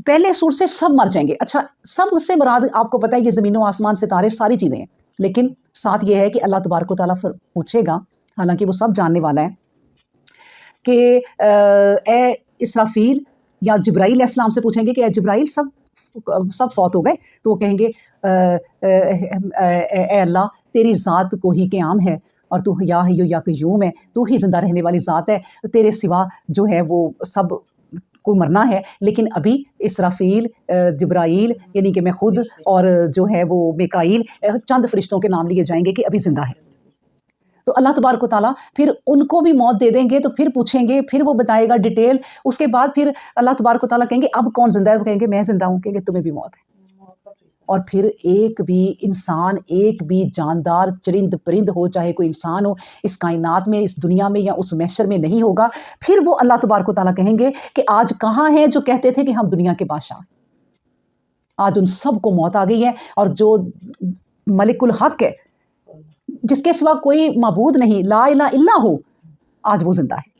پہلے سور سے سب مر جائیں گے. اچھا سب سے مراد آپ کو پتہ ہے یہ زمین و آسمان ستارے ساری چیزیں ہیں، لیکن ساتھ یہ ہے کہ اللہ تبارک و تعالیٰ پوچھے گا، حالانکہ وہ سب جاننے والا ہے، کہ اے اسرافیل یا جبرائیل علیہ السلام سے پوچھیں گے کہ اے جبرائیل سب فوت ہو گئے، تو وہ کہیں گے اے اللہ تیری ذات کو ہی قیام ہے، اور تو یا حی یا قیوم ہے، تو ہی زندہ رہنے والی ذات ہے، تیرے سوا جو ہے وہ سب کو مرنا ہے. لیکن ابھی اسرافیل، جبرائیل یعنی کہ میں خود، اور جو ہے وہ میکائیل، چند فرشتوں کے نام لیے جائیں گے کہ ابھی زندہ ہے. تو اللہ تبارک و تعالیٰ پھر ان کو بھی موت دے دیں گے، تو پھر پوچھیں گے، پھر وہ بتائے گا ڈیٹیل. اس کے بعد پھر اللہ تبارک و تعالیٰ کہیں گے اب کون زندہ ہے، وہ کہیں گے میں زندہ ہوں، کہیں گے تمہیں بھی موت ہے. اور پھر ایک بھی انسان، ایک بھی جاندار چرند پرند ہو، چاہے کوئی انسان ہو، اس کائنات میں، اس دنیا میں یا اس محشر میں نہیں ہوگا. پھر وہ اللہ تبارک و تعالیٰ کہیں گے کہ آج کہاں ہیں جو کہتے تھے کہ ہم دنیا کے بادشاہ ہیں. آج ان سب کو موت آ گئی ہے، اور جو ملک الحق ہے، جس کے سوا کوئی معبود نہیں، لا الہ الا ہو، آج وہ زندہ ہے.